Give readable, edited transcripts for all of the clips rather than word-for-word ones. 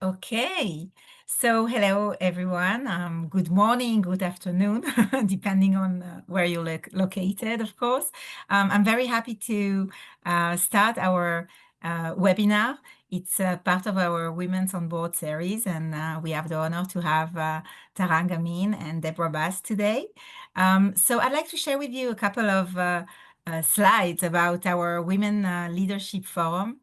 Okay, so hello everyone. Good morning, good afternoon, depending on where you're located, of course. I'm very happy to start our webinar. It's part of our Women's on Board series, and we have the honor to have Tarang, Amin, and Debra today. So I'd like to share with you a couple of slides about our Women Leadership Forum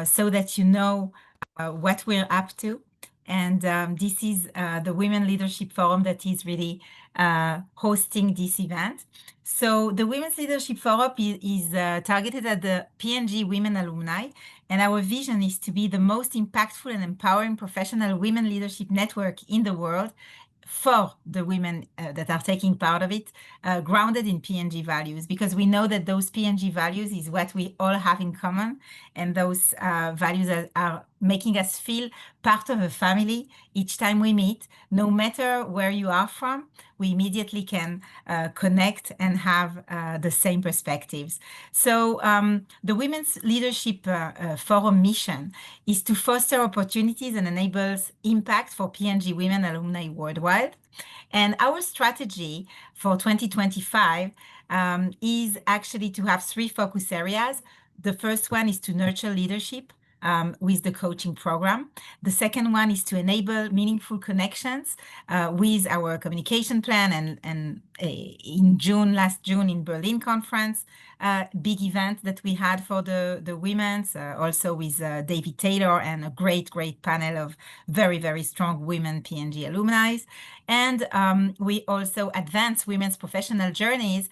so that you know what we're up to. And this is the Women Leadership Forum that is really hosting this event. So the Women's Leadership Forum is targeted at the PNG women alumni, and our vision is to be the most impactful and empowering professional women leadership network in the world for the women that are taking part of it, grounded in PNG values, because we know that those PNG values is what we all have in common, and those values are making us feel part of a family each time we meet. No matter where you are from, we immediately can connect and have the same perspectives. So the Women's Leadership Forum mission is to foster opportunities and enables impact for PNG women alumni worldwide. And our strategy for 2025 is actually to have three focus areas. The first one is to nurture leadership with the coaching program. The second one is to enable meaningful connections with our communication plan and in last June in Berlin conference, big event that we had for the women's, also with David Taylor and a great panel of very strong women PNG alumni. And we also advance women's professional journeys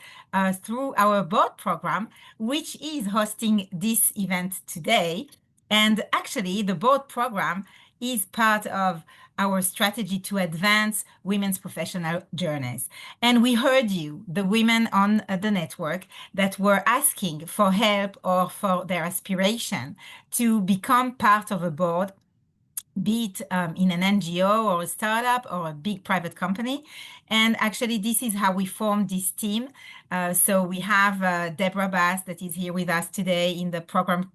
through our board program, which is hosting this event today. And actually, the board program is part of our strategy to advance women's professional journeys. And we heard you, the women on the network, that were asking for help or for their aspiration to become part of a board, be it in an NGO or a startup or a big private company. And actually, this is how we formed this team. So we have Debra that is here with us today in the program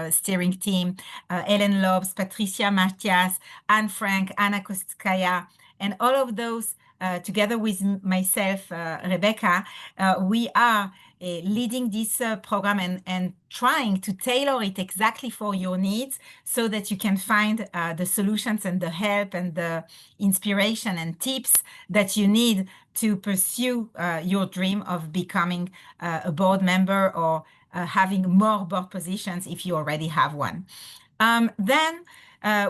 steering team, Ellen Lobs, Patricia Matias, Anne Frank, Anna Kostkaya, and all of those together with myself, Rebecca, we are leading this program and trying to tailor it exactly for your needs so that you can find the solutions and the help and the inspiration and tips that you need to pursue your dream of becoming a board member or having more board positions if you already have one. Then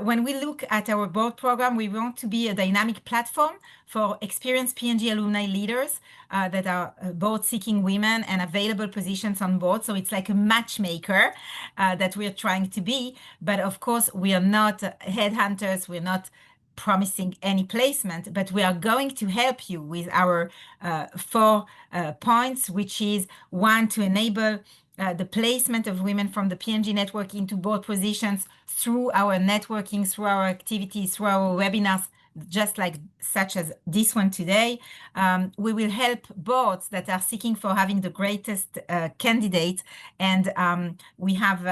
when we look at our board program, we want to be a dynamic platform for experienced PNG alumni leaders that are board seeking women and available positions on board. So it's like a matchmaker that we're trying to be. But of course, we are not headhunters. We're not promising any placement, but we are going to help you with our 4 points, which is one, to enable the placement of women from the PNG network into board positions through our networking, through our activities, through our webinars, just like such as this one today. We will help boards that are seeking for having the greatest candidate. And we have,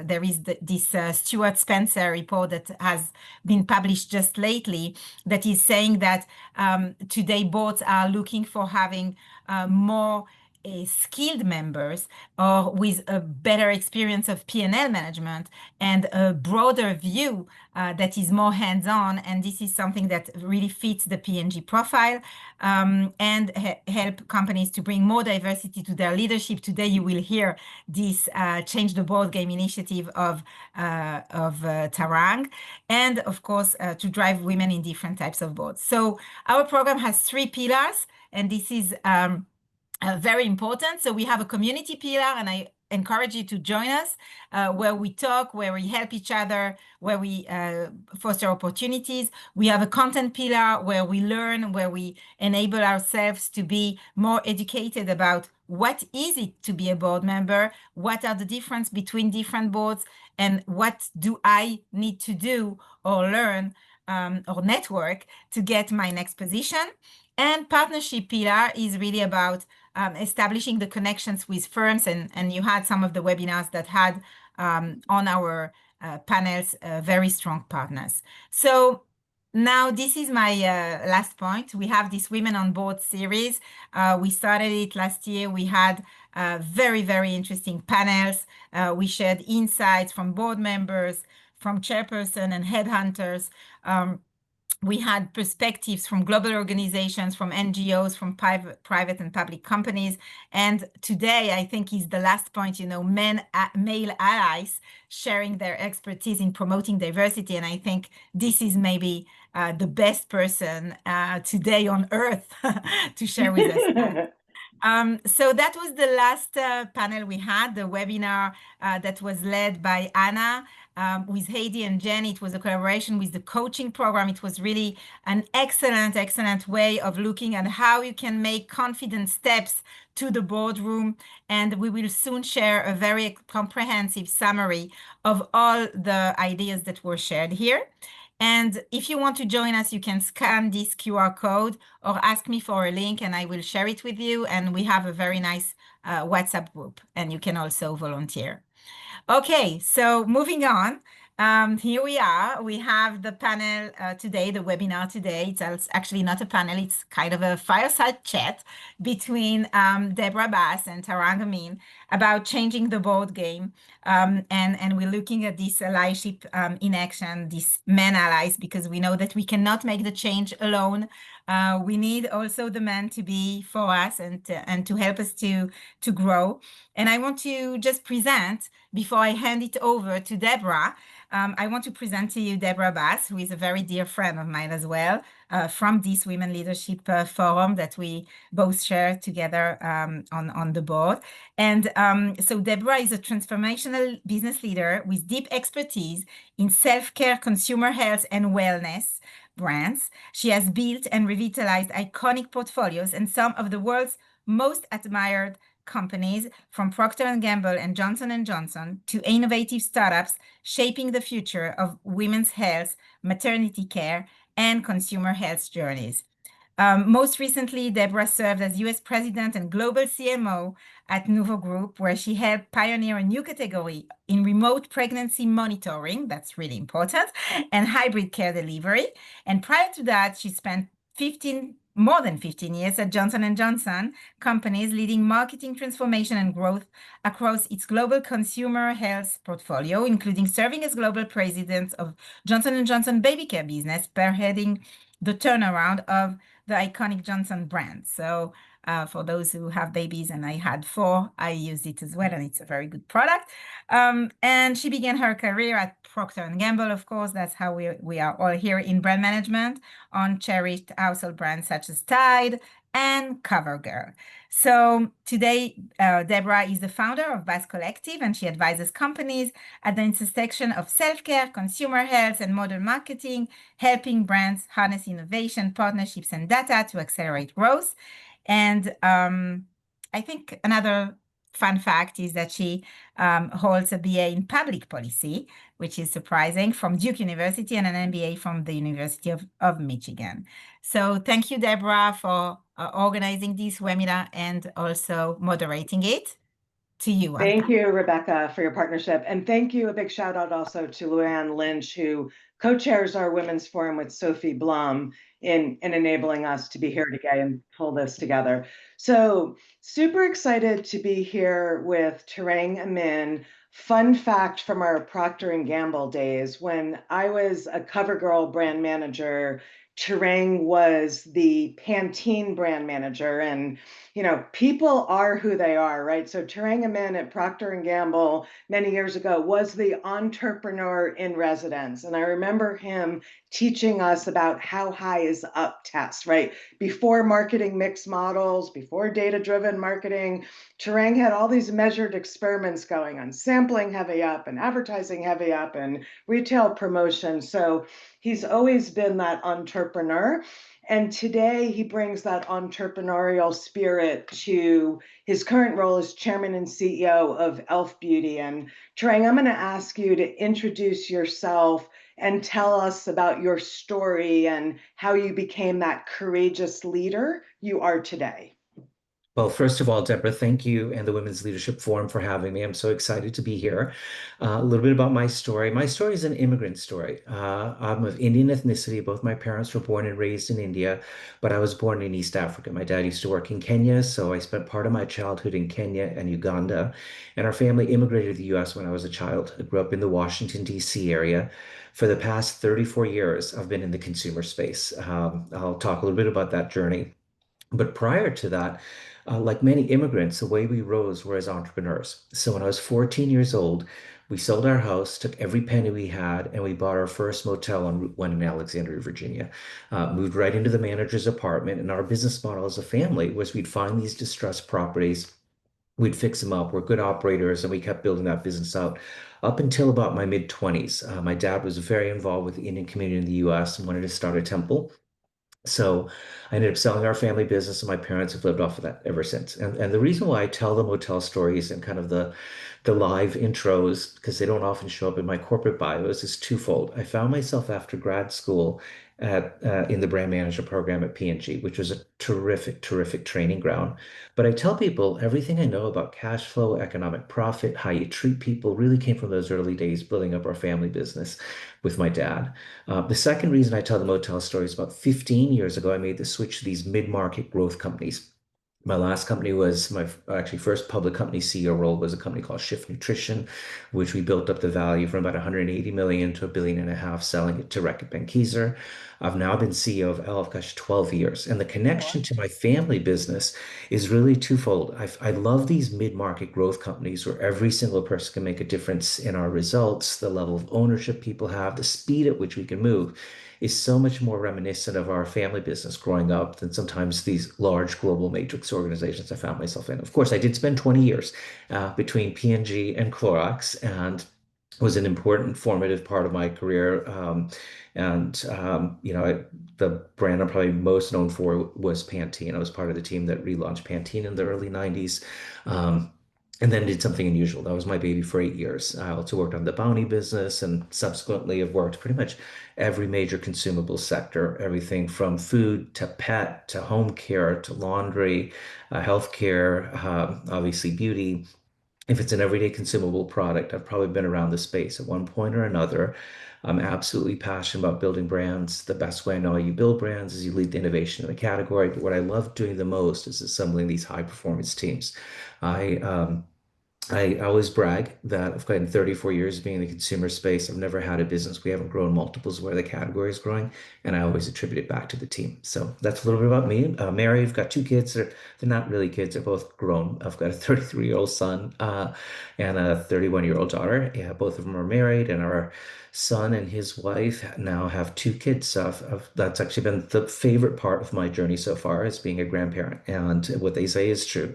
there is this Stuart Spencer report that has been published just lately that is saying that today boards are looking for having more skilled members or with a better experience of P&L management and a broader view that is more hands-on. And this is something that really fits the PNG profile and help companies to bring more diversity to their leadership. Today, you will hear this Change the Board Game initiative of Tarang, and of course, to drive women in different types of boards. So our program has 3 pillars, and this is very important. So we have a community pillar, and I encourage you to join us where we talk, where we help each other, where we foster opportunities. We have a content pillar where we learn, where we enable ourselves to be more educated about what is it to be a board member, what are the difference between different boards, and what do I need to do or learn or network to get my next position. And partnership pillar is really about establishing the connections with firms, and you had some of the webinars that had on our panels, very strong partners. So now this is my last point. We have this Women on Board series. We started it last year. We had very, very interesting panels. We shared insights from board members, from chairperson and headhunters. We had perspectives from global organizations, from NGOs, from private and public companies. And today, I think is the last point, male allies sharing their expertise in promoting diversity. And I think this is maybe the best person today on earth to share with us that. So that was the last panel we had, the webinar that was led by Anna with Heidi and Jen. It was a collaboration with the coaching program. It was really an excellent, excellent way of looking at how you can make confident steps to the boardroom. And we will soon share a very comprehensive summary of all the ideas that were shared here. And if you want to join us, you can scan this QR code or ask me for a link and I will share it with you. And we have a very nice WhatsApp group and you can also volunteer. Okay, so moving on. Here we are. We have the panel today, the webinar today. It's actually not a panel. It's kind of a fireside chat between Debra Bass and Tarang Amin about changing the board game. And we're looking at this allyship in action, these men allies, because we know that we cannot make the change alone. We need also the men to be for us and to help us to grow. And I want to just present, before I hand it over to Debra, I want to present to you Debra Bass, who is a very dear friend of mine as well, from this Women Leadership Forum that we both share together on the board. And so Debra is a transformational business leader with deep expertise in self-care, consumer health, and wellness brands. She has built and revitalized iconic portfolios and some of the world's most admired companies, from Procter & Gamble and Johnson & Johnson to innovative startups shaping the future of women's health, maternity care, and consumer health journeys. Most recently, Debra served as US President and Global CMO at Nuvo Group, where she helped pioneer a new category in remote pregnancy monitoring, that's really important, and hybrid care delivery. And prior to that, she spent more than 15 years at Johnson & Johnson companies, leading marketing transformation and growth across its global consumer health portfolio, including serving as global president of Johnson & Johnson baby care business, spearheading the turnaround of the iconic Johnson brand. So for those who have babies, and I had 4, I use it as well, and it's a very good product. And she began her career at Procter & Gamble, of course. That's how we are all here in brand management on cherished household brands such as Tide and CoverGirl. So today, Debra is the founder of Bass Collective, and she advises companies at the intersection of self-care, consumer health, and modern marketing, helping brands harness innovation, partnerships, and data to accelerate growth. And I think another fun fact is that she holds a BA in public policy, which is surprising, from Duke University, and an MBA from the University of Michigan. So thank you, Debra, for organizing this webinar and also moderating it. To you. Thank you, Rebecca, for your partnership. And thank you, a big shout out also to Luann Lynch, who co-chairs our Women's Forum with Sophie Blum in enabling us to be here today and pull this together. So super excited to be here with Tarang Amin. Fun fact from our Procter & Gamble days, when I was a CoverGirl brand manager, Tarang was the Pantene brand manager, and people are who they are, right? So Tarang Amin at Procter & Gamble many years ago was the entrepreneur in residence. And I remember him teaching us about how high is up test, right? Before marketing mix models, before data-driven marketing, Tarang had all these measured experiments going on, sampling heavy up and advertising heavy up and retail promotion. So he's always been that entrepreneur. And today he brings that entrepreneurial spirit to his current role as chairman and CEO of e.l.f. Beauty. And Tarang, I'm going to ask you to introduce yourself and tell us about your story and how you became that courageous leader you are today. Well, first of all, Deborah, thank you and the Women's Leadership Forum for having me. I'm so excited to be here. A little bit about my story. My story is an immigrant story. I'm of Indian ethnicity. Both my parents were born and raised in India, but I was born in East Africa. My dad used to work in Kenya, so I spent part of my childhood in Kenya and Uganda. And our family immigrated to the US when I was a child. I grew up in the Washington, D.C. area. For the past 34 years, I've been in the consumer space. I'll talk a little bit about that journey. But prior to that, like many immigrants, the way we rose were as entrepreneurs. So when I was 14 years old, we sold our house, took every penny we had, and we bought our first motel on Route 1 in Alexandria, Virginia. Moved right into the manager's apartment. And our business model as a family was we'd find these distressed properties, we'd fix them up. We're good operators, and we kept building that business out up until about my mid 20s. My dad was very involved with the Indian community in the US and wanted to start a temple. So I ended up selling our family business, and my parents have lived off of that ever since. And the reason why I tell the motel stories and kind of the live intros, because they don't often show up in my corporate bios, is twofold. I found myself after grad school at in the brand manager program at P&G, which was a terrific, terrific training ground. But I tell people everything I know about cash flow, economic profit, how you treat people really came from those early days building up our family business with my dad. The second reason I tell the motel story is about 15 years ago, I made the switch to these mid-market growth companies. My last company was my actually first public company CEO role was a company called Shift Nutrition, which we built up the value from about 180 million to a billion and a half, selling it to Reckitt Benckiser. I've now been CEO of e.l.f. Gosh, 12 years. And the connection to my family business is really twofold. I love these mid-market growth companies where every single person can make a difference in our results. The level of ownership people have, the speed at which we can move is so much more reminiscent of our family business growing up than sometimes these large global matrix organizations I found myself in. Of course, I did spend 20 years between P&G and Clorox, and was an important formative part of my career. The brand I'm probably most known for was Pantene. I was part of the team that relaunched Pantene in the early 90s. Um, and then did something unusual. That was my baby for 8 years. I also worked on the Bounty business, and subsequently have worked pretty much every major consumable sector, everything from food to pet to home care to laundry, healthcare, obviously beauty. If it's an everyday consumable product, I've probably been around the space at one point or another. I'm absolutely passionate about building brands. The best way I know you build brands is you lead the innovation in the category. But what I love doing the most is assembling these high performance teams. I I always brag that I've got 34 years being in the consumer space. I've never had a business. We haven't grown multiples where the category is growing, and I always attribute it back to the team. So that's a little bit about me. Married, I've got two kids. They're not really kids. They're both grown. I've got a 33-year-old son and a 31-year-old daughter. Yeah, both of them are married, and our son and his wife now have two kids. So that's actually been the favorite part of my journey so far is being a grandparent. And what they say is true.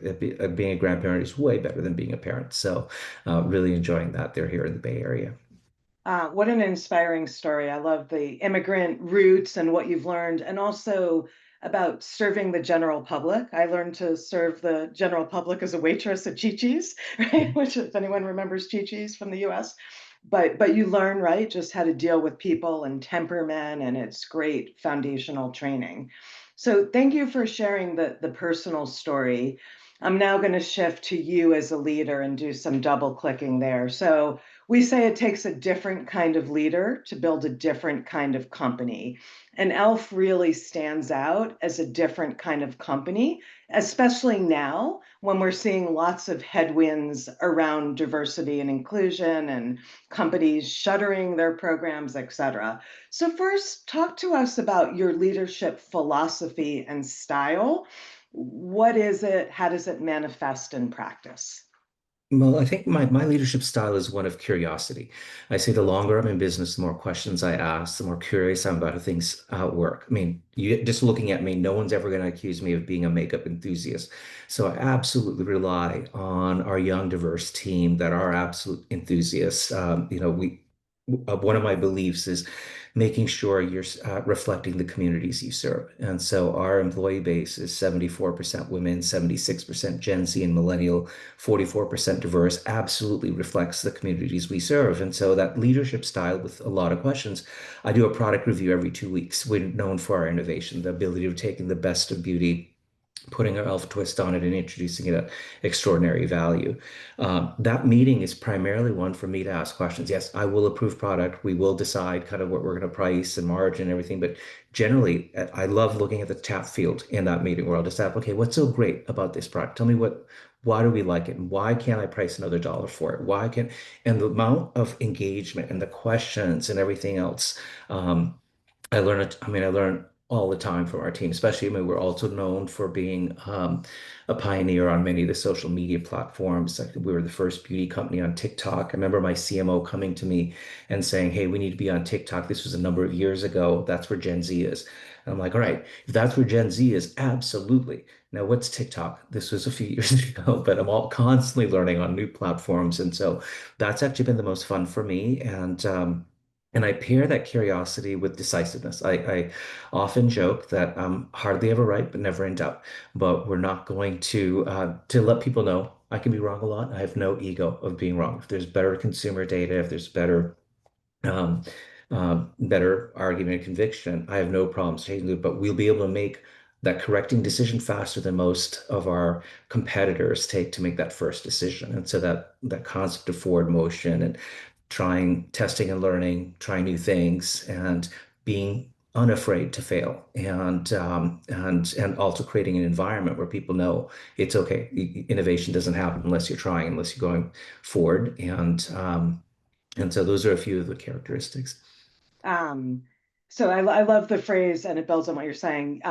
Being a grandparent is way better than being a parent. So really enjoying that. They're here in the Bay Area. What an inspiring story. I love the immigrant roots and what you've learned, and also about serving the general public. I learned to serve the general public as a waitress at Chi-Chi's, right? Which, if anyone remembers Chi-Chi's from the US, but you learn, right, just how to deal with people and temperament, and it's great foundational training. So thank you for sharing the personal story. I'm now going to shift to you as a leader and do some double clicking there. So we say it takes a different kind of leader to build a different kind of company. And e.l.f. really stands out as a different kind of company, especially now when we're seeing lots of headwinds around diversity and inclusion and companies shuttering their programs, et cetera. So first, talk to us about your leadership philosophy and style. What is it? How does it manifest in practice? Well, I think my leadership style is one of curiosity. I say the longer I'm in business, the more questions I ask, the more curious I'm about how things work. I mean, you just looking at me, no one's ever going to accuse me of being a makeup enthusiast. So I absolutely rely on our young, diverse team that are absolute enthusiasts. One of my beliefs is making sure you're reflecting the communities you serve. And so our employee base is 74% women, 76% Gen Z and millennial, 44% diverse, absolutely reflects the communities we serve. And so that leadership style with a lot of questions. I do a product review every 2 weeks. We're known for our innovation, the ability to take in the best of beauty putting our elf twist on it and introducing it at extraordinary value. That meeting is primarily one for me to ask questions. Yes, I will approve product. We will decide kind of what we're going to price and margin and everything. But generally, I love looking at the tap field in that meeting where I'll just ask, okay, what's so great about this product? Tell me why do we like it? And why can't I price another dollar for it? And the amount of engagement and the questions and everything else. I learn it. I mean, I learn all the time from our team, especially, I mean, we're also known for being a pioneer on many of the social media platforms. Like we were the first beauty company on TikTok. I remember my CMO coming to me and saying, "Hey, we need to be on TikTok." This was a number of years ago. That's where Gen Z is. And I'm like, all right, if that's where Gen Z is, absolutely. Now, what's TikTok? This was a few years ago, but I'm all constantly learning on new platforms. And so that's actually been the most fun for me. And I pair that curiosity with decisiveness. I often joke that I'm hardly ever right, but never in doubt. But we're not going to let people know I can be wrong a lot. I have no ego of being wrong. If there's better consumer data, if there's um, better argument and conviction, I have no problems changing it. But we'll be able to make that correcting decision faster than most of our competitors take to make that first decision. And so that concept of forward motion and trying, testing and learning, trying new things, and being unafraid to fail, and also creating an environment where people know it's okay. Innovation doesn't happen unless you're trying, unless you're going forward, and so those are a few of the characteristics. Um, so I love the phrase, and it builds on what you're saying.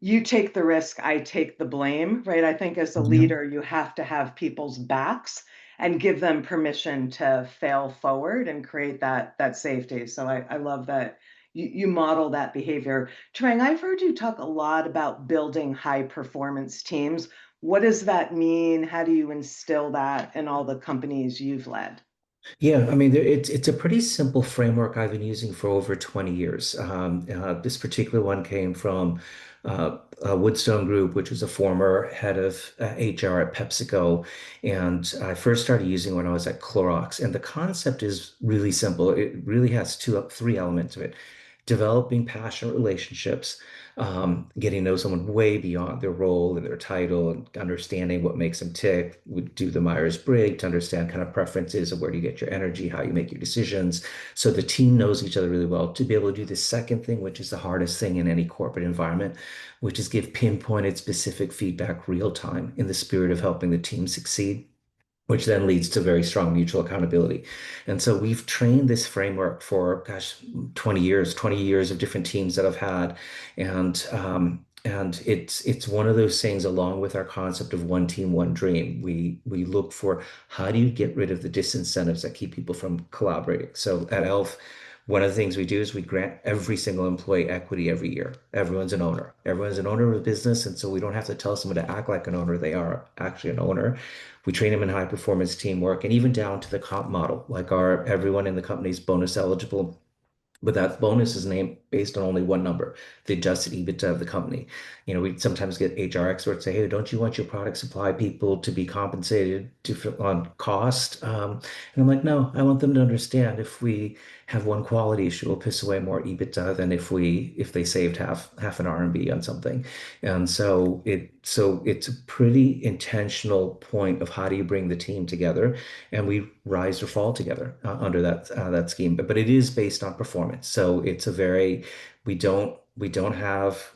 You take the risk, I take the blame, right? I think as a Yeah. leader, you have to have people's backs and give them permission to fail forward and create that safety. So I love that you model that behavior. Tarang, I've heard you talk a lot about building high performance teams. What does that mean? How do you instill that in all the companies you've led? Yeah, I mean, it's a pretty simple framework I've been using for over 20 years. This particular one came from Woodstone Group, which was a former head of HR at PepsiCo. And I first started using it when I was at Clorox. And the concept is really simple. It really has three elements of it. Developing passionate relationships, getting to know someone way beyond their role and their title, and understanding what makes them tick. We do the Myers-Briggs to understand kind of preferences of where do you get your energy, how you make your decisions. So the team knows each other really well. To be able to do the second thing, which is the hardest thing in any corporate environment, which is give pinpointed specific feedback real time in the spirit of helping the team succeed, which then leads to very strong mutual accountability. And so we've trained this framework for, gosh, 20 years of different teams that I've had. And it's one of those things, along with our concept of one team, one dream. We look for how do you get rid of the disincentives that keep people from collaborating. So at e.l.f., one of the things we do is we grant every single employee equity every year. Everyone's an owner. Everyone's an owner of a business, and so we don't have to tell someone to act like an owner. They are actually an owner. We train them in high performance teamwork and even down to the comp model. Like our everyone in the company is bonus eligible, but that bonus is named based on only one number, the adjusted EBITDA of the company. You know, we sometimes get HR experts say, "Hey, don't you want your product supply people to be compensated on cost?" And I'm like, "No, I want them to understand if we have one quality issue, we'll piss away more EBITDA than if they saved half an RMB on something." And so it's a pretty intentional point of how do you bring the team together, and we rise or fall together under that scheme. But it is based on performance. So it's a very we don't have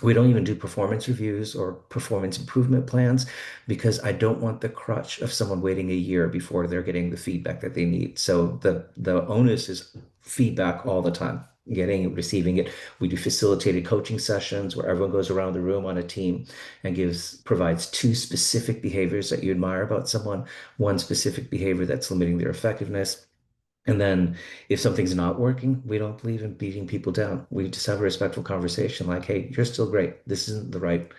we don't even do performance reviews or performance improvement plans because I don't want the crutch of someone waiting a year before they're getting the feedback that they need. So the onus is feedback all the time, getting it, receiving it. We do facilitated coaching sessions where everyone goes around the room on a team and provides two specific behaviors that you admire about someone, one specific behavior that's limiting their effectiveness. And then if something's not working, we don't believe in beating people down. We just have a respectful conversation like, hey, you're still great. This isn't the right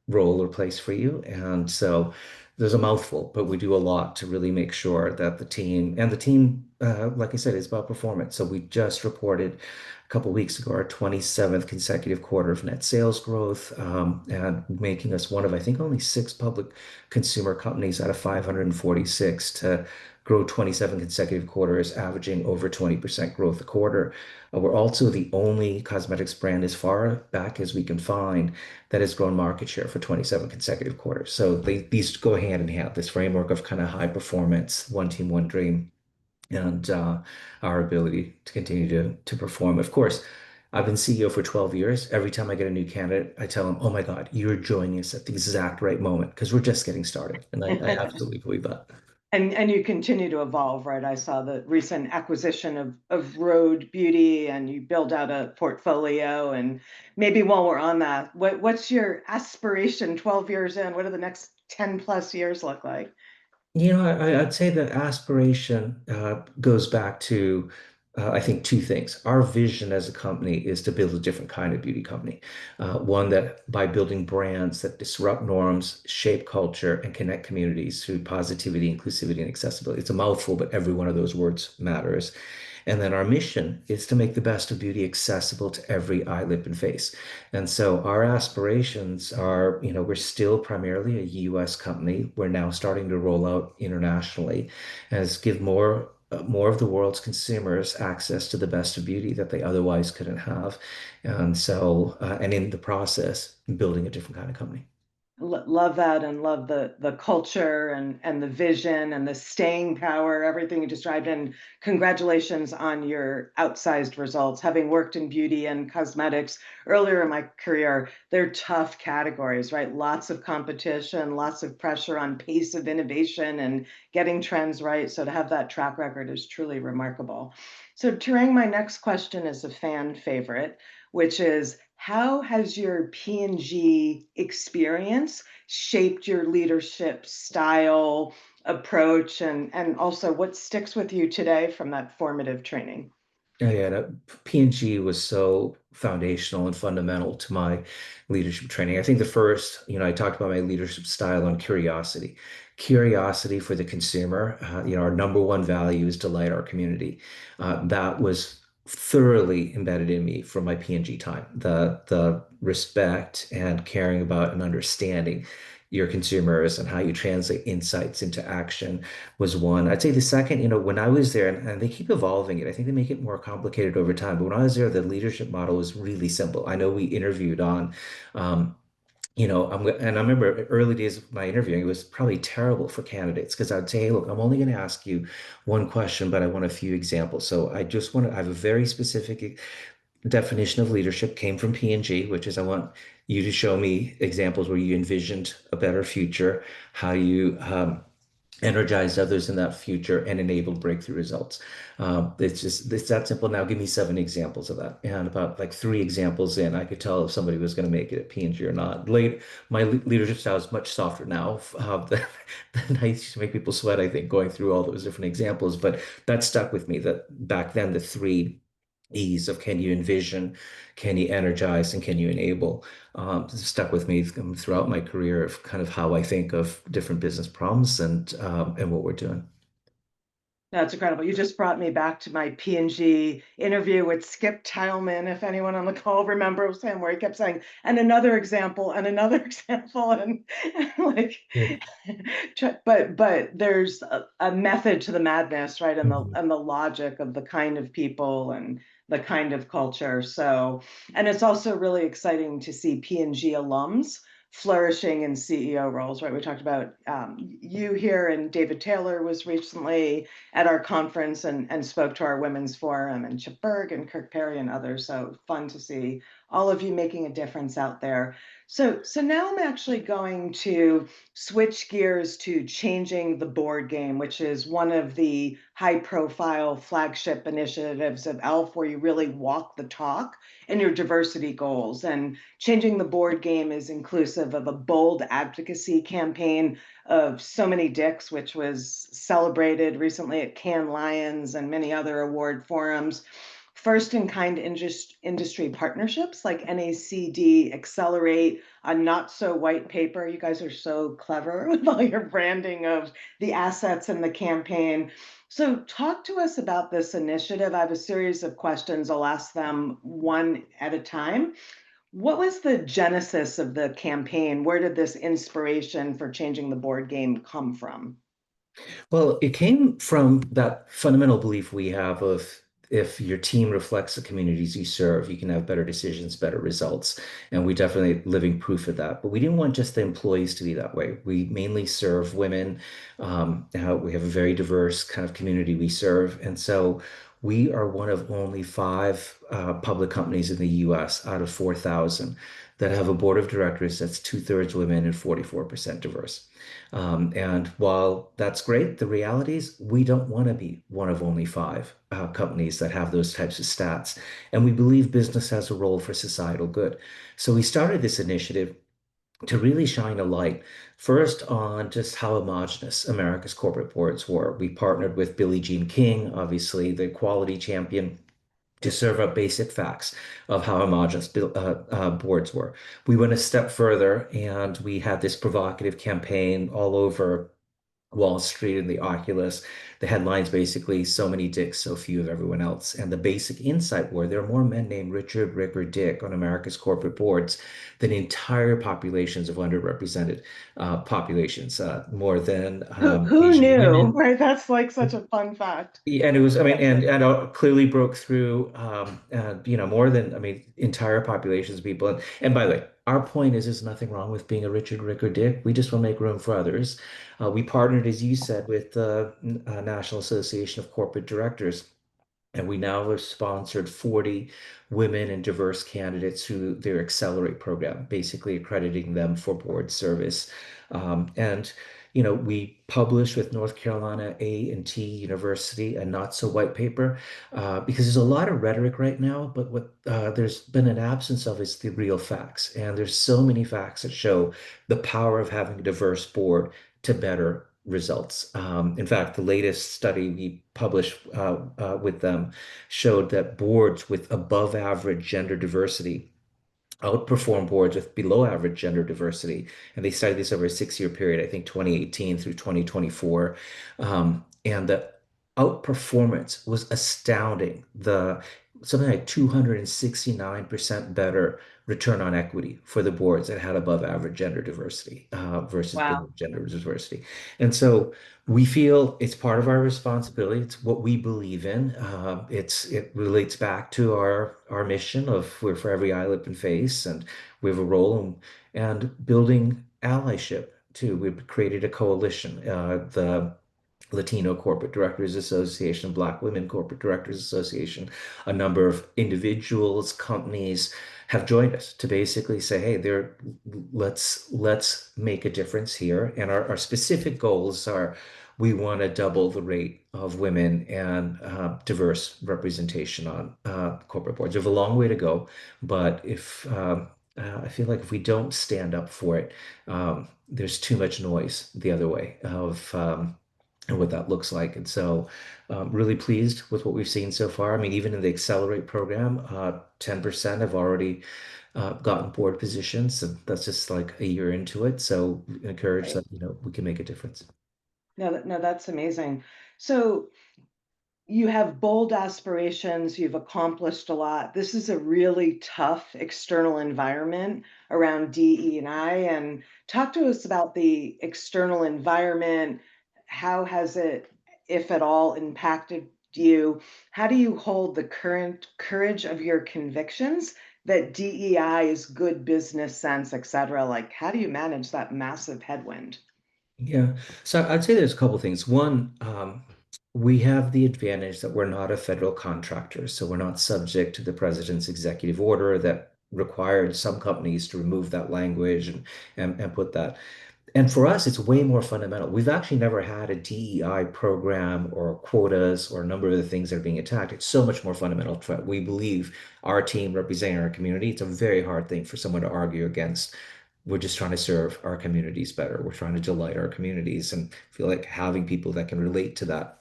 role or place for you. And so there's a mouthful, but we do a lot to really make sure that the team, like I said, is about performance. So we just reported a couple of weeks ago our 27th consecutive quarter of net sales growth, and making us one of, I think, only six public consumer companies out of 546 to grow 27 consecutive quarters, averaging over 20% growth a quarter. We're also the only cosmetics brand as far back as we can find that has grown market share for 27 consecutive quarters. So these go hand in hand, this framework of kind of high performance, one team, one dream, and our ability to continue to perform. Of course, I've been CEO for 12 years. Every time I get a new candidate, I tell them, oh my God, you're joining us at the exact right moment because we're just getting started. And I absolutely believe that. And you continue to evolve, right? I saw the recent acquisition of Rhode Beauty, and you build out a portfolio. And maybe while we're on that, what's your aspiration 12 years in? What do the next 10 plus years look like? I'd say that aspiration goes back to, I think, two things. Our vision as a company is to build a different kind of beauty company, one that by building brands that disrupt norms, shape culture, and connect communities through positivity, inclusivity, and accessibility. It's a mouthful, but every one of those words matters. And then our mission is to make the best of beauty accessible to every eye, lip, and face. And so our aspirations are, we're still primarily a US company. We're now starting to roll out internationally as give more of the world's consumers access to the best of beauty that they otherwise couldn't have. And so, and in the process, building a different kind of company. Love that, and love the culture and the vision and the staying power, everything you described. And congratulations on your outsized results. Having worked in beauty and cosmetics earlier in my career, they're tough categories, right? Lots of competition, lots of pressure on pace of innovation and getting trends right. So to have that track record is truly remarkable. So Tarang, my next question is a fan favorite, which is, how has your P&G experience shaped your leadership style, approach, and also what sticks with you today from that formative training? Yeah, P&G was so foundational and fundamental to my leadership training. I think the first, I talked about my leadership style on curiosity. Curiosity for the consumer. Our number one value is delight our community. That was thoroughly embedded in me from my P&G time. The respect and caring about and understanding your consumers and how you translate insights into action was one. I'd say the second, when I was there, and they keep evolving it, I think they make it more complicated over time. But when I was there, the leadership model was really simple. I know we interviewed on, and I remember early days of my interviewing, it was probably terrible for candidates because I'd say, hey, look, I'm only going to ask you one question, but I want a few examples. So I have a very specific definition of leadership came from P&G, which is I want you to show me examples where you envisioned a better future, how you energized others in that future and enabled breakthrough results. It's that simple. Now give me 7 examples of that. And about like 3 examples in, I could tell if somebody was going to make it at P&G or not. My leadership style is much softer now than I used to make people sweat, I think, going through all those different examples. But that stuck with me that back then the 3 E's of can you envision, can you energize, and can you enable stuck with me throughout my career of kind of how I think of different business problems and what we're doing. That's incredible. You just brought me back to my P&G interview with Skip Tileman, if anyone on the call remembers him, where he kept saying, and another example, and another example, and like, Yeah. but there's a method to the madness, right? And the Mhm. and the logic of the kind of people and the kind of culture. So, and it's also really exciting to see P&G alums flourishing in CEO roles, right? We talked about you here, and David Taylor was recently at our conference and spoke to our women's forum, and Chip Berg and Kirk Perry and others. So fun to see all of you making a difference out there. So now I'm actually going to switch gears to changing the board game, which is one of the high profile flagship initiatives of e.l.f., where you really walk the talk in your diversity goals. And changing the board game is inclusive of a bold advocacy campaign of So Many Dicks, which was celebrated recently at Cannes Lions and many other award forums. First in kind industry partnerships like NACD, Accelerate, a Not So White Paper. You guys are so clever with all your branding of the assets in the campaign. So talk to us about this initiative. I have a series of questions. I'll ask them one at a time. What was the genesis of the campaign? Where did this inspiration for changing the board game come from? Well, it came from that fundamental belief we have of if your team reflects the communities you serve, you can have better decisions, better results. And we definitely living proof of that. But we didn't want just the employees to be that way. We mainly serve women. We have a very diverse kind of community we serve. And so we are one of only five public companies in the US out of 4,000 that have a board of directors that's two-thirds women and 44% diverse. And while that's great, the reality is we don't want to be one of only five companies that have those types of stats. And we believe business has a role for societal good. So we started this initiative to really shine a light first on just how homogenous America's corporate boards were. We partnered with Billie Jean King, obviously the quality champion, to serve up basic facts of how homogeneous boards were. We went a step further and we had this provocative campaign all over Wall Street and the Oculus. The headlines basically, so many dicks, so few of everyone else. And the basic insight were there are more men named Richard, Rick, or Dick on America's corporate boards than entire populations of underrepresented populations, more than Who Asian knew, women. right? That's like such a fun fact. Yeah, and it was, I mean, That's and clearly broke through, more than, I mean, entire populations of people. And by the way, our point is, there's nothing wrong with being a Richard, Rick, or Dick. We just want to make room for others. We partnered, as you said, with the National Association of Corporate Directors. And we now have sponsored 40 women and diverse candidates through their Accelerate program, basically accrediting them for board service. We published with North Carolina A&T University a not so white paper because there's a lot of rhetoric right now, but what there's been an absence of is the real facts. And there's so many facts that show the power of having a diverse board to better results. In fact, the latest study we published with them showed that boards with above average gender diversity outperform boards with below average gender diversity. And they studied this over a 6 year period, I think 2018 through 2024. And the outperformance was astounding. The something like 269% better return on equity for the boards that had above average gender diversity versus wow. below gender diversity. And so we feel it's part of our responsibility. It's what we believe in. It relates back to our mission of we're for every eye, lip, and face, and we have a role and building allyship too. We've created a coalition, the Latino Corporate Directors Association, Black Women Corporate Directors Association. A number of individuals, companies have joined us to basically say, hey, let's make a difference here. And our specific goals are we want to double the rate of women and diverse representation on corporate boards. We have a long way to go, but if I feel like if we don't stand up for it, there's too much noise the other way of and what that looks like. And so, really pleased with what we've seen so far. I mean, even in the Accelerate program, 10% have already gotten board positions, and that's just like a year into it. So, encouraged Right. that we can make a difference. No, that's amazing. So you have bold aspirations, you've accomplished a lot. This is a really tough external environment around DE&I. And talk to us about the external environment. How has it, if at all, impacted you? How do you hold the current courage of your convictions that DEI is good business sense, et cetera? Like, how do you manage that massive headwind? Yeah. So I'd say there's a couple things. One, we have the advantage that we're not a federal contractor, so we're not subject to the president's executive order that required some companies to remove that language and put that. And for us, it's way more fundamental. We've actually never had a DEI program or quotas or a number of the things that are being attacked. It's so much more fundamental. We believe our team representing our community, it's a very hard thing for someone to argue against. We're just trying to serve our communities better. We're trying to delight our communities and feel like having people that can relate to that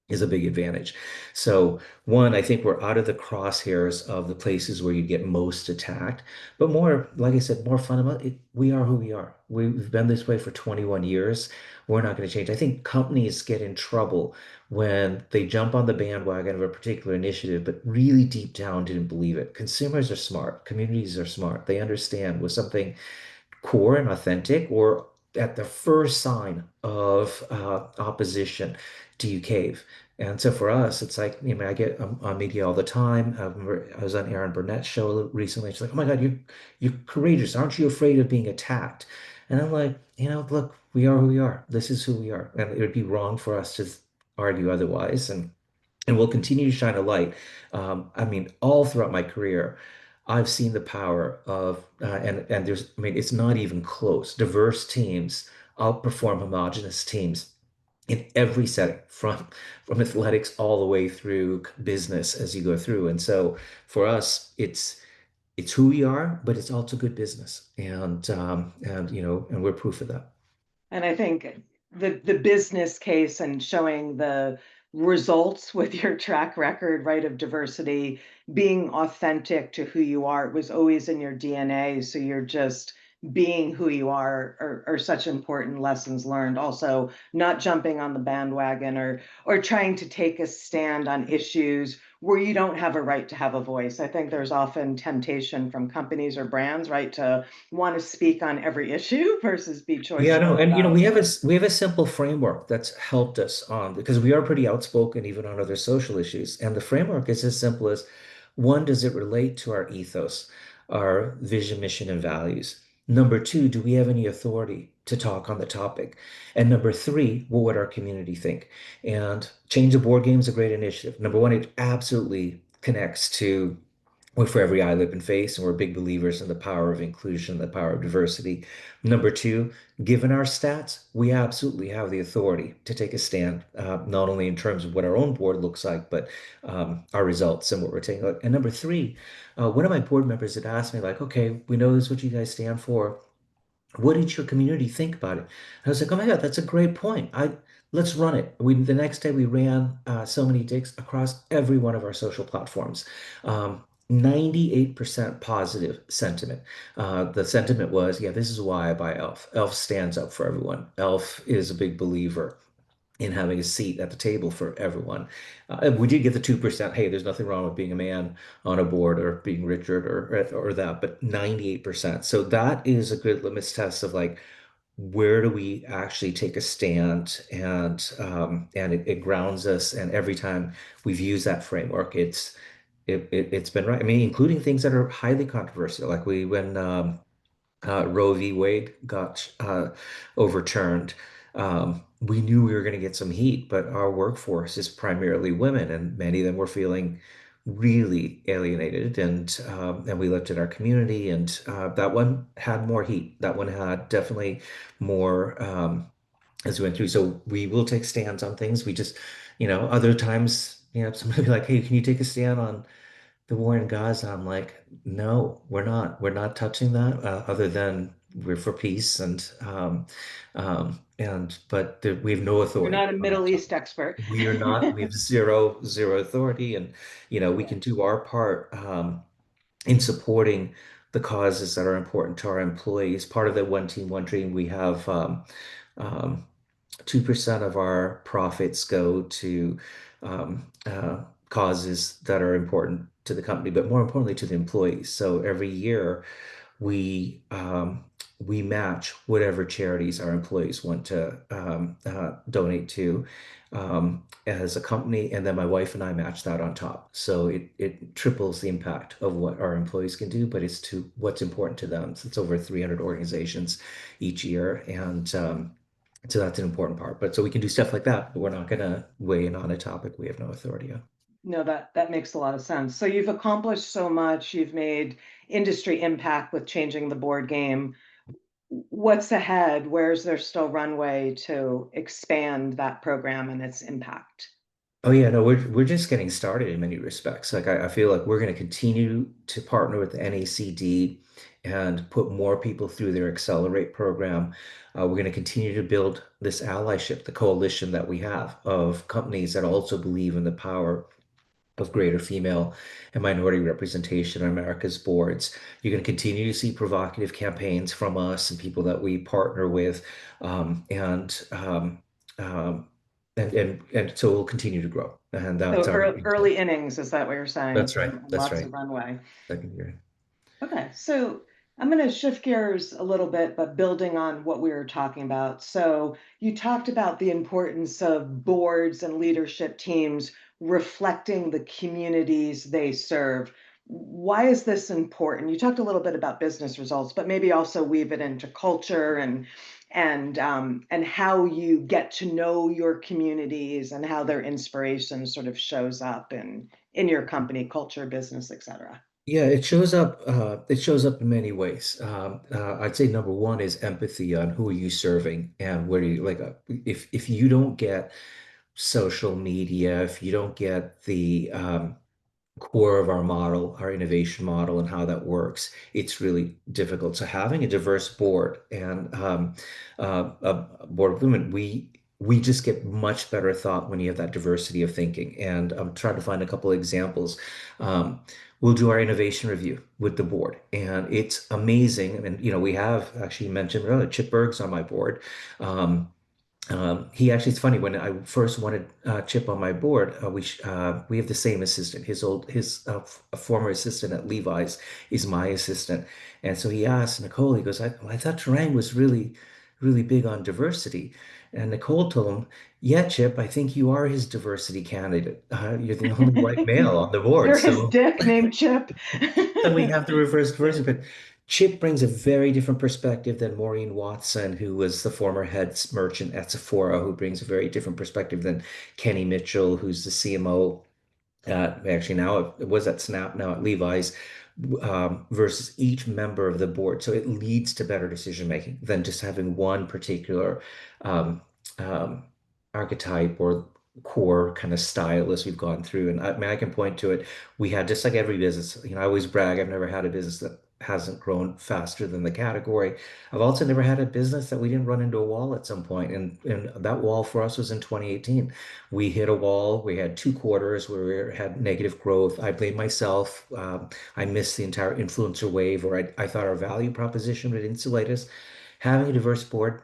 is a big advantage. So one, I think we're out of the crosshairs of the places where you get most attacked, but more, like I said, more fundamental. We are who we are. We've been this way for 21 years. We're not going to change. I think companies get in trouble when they jump on the bandwagon of a particular initiative, but really deep down didn't believe it. Consumers are smart. Communities are smart. They understand with something core and authentic or at the first sign of opposition, do you cave? And so for us, it's like, you know, I get on media all the time. I was on Aaron Burnett's show recently. She's like, "Oh my God, you're courageous. Aren't you afraid of being attacked?" And I'm like, you know, look, we are who we are. This is who we are, and it would be wrong for us to argue otherwise. And we'll continue to shine a light. I mean, all throughout my career, I've seen the power of, and there's, I mean, it's not even close. Diverse teams outperform homogenous teams in every setting, from athletics all the way through business as you go through. And so for us, it's who we are, but it's also good business, and you know, and we're proof of that. And I think the business case and showing the results with your track record, right, of diversity, being authentic to who you are, it was always in your DNA. So you're just being who you are such important lessons learned. Also, not jumping on the bandwagon or trying to take a stand on issues where you don't have a right to have a voice. I think there's often temptation from companies or brands, right, to want to speak on every issue versus be Yeah, no, choiceful and you know, about. we have a simple framework that's helped us on because we are pretty outspoken even on other social issues. And the framework is as simple as one, does it relate to our ethos, our vision, mission, and values? Number two, do we have any authority to talk on the topic? And number three, what would our community think? And Change the Board Game is a great initiative. Number one, it absolutely connects to we're for every eye, lip, and face, and we're big believers in the power of inclusion, the power of diversity. Number two, given our stats, we absolutely have the authority to take a stand, not only in terms of what our own board looks like, but our results and what we're taking. And number three, one of my board members had asked me, like, okay, we know this is what you guys stand for. What did your community think about it? I was like, oh my God, that's a great point. Let's run it. The next day we ran so many digs across every one of our social platforms. 98% positive sentiment. The sentiment was, yeah, this is why I buy e.l.f. e.l.f. stands up for everyone. e.l.f. is a big believer in having a seat at the table for everyone. We did get the 2%. Hey, there's nothing wrong with being a man on a board or being Richard or that, but 98%. So that is a good litmus test of like, where do we actually take a stand, and it grounds us. And every time we've used that framework, it's been right. I mean, including things that are highly controversial, like when Roe v. Wade got overturned. We knew we were going to get some heat, but our workforce is primarily women, and many of them were feeling really alienated. And we looked at our community, and that one had more heat. That one had definitely more as we went through. So we will take stands on things. We just, you know, other times, you know, somebody will be like, "Hey, can you take a stand on the war in Gaza?" I'm like, no, we're not. We're not touching that, other than we're for peace but we have no You're authority not a on that Middle topic. East expert. We are not. We have zero authority, and you know we Yeah. can do our part in supporting the causes that are important to our employees. Part of the One Team, One Dream, we have um, 2% of our profits go to causes that are important to the company, but more importantly to the employees. So every year we match whatever charities our employees want to donate to as a company, and then my wife and I match that on top. So it triples the impact of what our employees can do, but it's to what's important to them. So it's over 300 organizations each year, and so that's an important part. But so we can do stuff like that, but we're not going to weigh in on a topic we have no authority on. No, that makes a lot of sense. So you've accomplished so much. You've made industry impact with changing the board game. What's ahead? Where's there still runway to expand that program and its impact? Oh yeah, no, we're just getting started in many respects. Like I feel like we're going to continue to partner with the NACD and put more people through their Accelerate program. We're going to continue to build this allyship, the coalition that we have of companies that also believe in the power of greater female and minority representation on America's boards. You're going to continue to see provocative campaigns from us and people that we partner with, um, and um, um, and so we'll continue to grow, and So that's our intent. early innings, is that what you're saying? That's So right. That's lots right. of runway. Second year. Okay, so I'm going to shift gears a little bit, but building on what we were talking about. So, you talked about the importance of boards and leadership teams reflecting the communities they serve. Why is this important? You talked a little bit about business results, but maybe also weave it into culture and how you get to know your communities and how their inspiration sort of shows up in your company culture, business, etc. Yeah, it shows up. It shows up in many ways. I'd say number one is empathy on who are you serving and where do you like. If you don't get social media, if you don't get the core of our model, our innovation model, and how that works, it's really difficult. So having a diverse board and a board of women, we just get much better thought when you have that diversity of thinking. And I'm trying to find a couple of examples. Um, we'll do our innovation review with the board, and it's amazing. And we have actually mentioned earlier, Chip Berg's on my board. Um, he actually, it's funny when I first wanted Chip on my board, we have the same assistant. A former assistant at Levi's is my assistant, and so he asked Nicole. He goes, I thought Tarang was really big on diversity, and Nicole told him, yeah, Chip, I think you are his diversity candidate. You're the only white male on the board, You're his so. dick named Chip. So we have the reverse version, but Chip brings a very different perspective than Maureen Watson, who was the former head merchant at Sephora, who brings a very different perspective than Kenny Mitchell, who's the CMO actually now it was at Snap, now at Levi's, versus each member of the board. So it leads to better decision making than just having one particular um, um, archetype or core kind of style as we've gone through. And I mean, I can point to it. We had just like every business, I always brag, I've never had a business that hasn't grown faster than the category. I've also never had a business that we didn't run into a wall at some point. And that wall for us was in 2018. We hit a wall. We had 2 quarters where we had negative growth. I blame myself. I missed the entire influencer wave, or I thought our value proposition would insulate us. Having a diverse board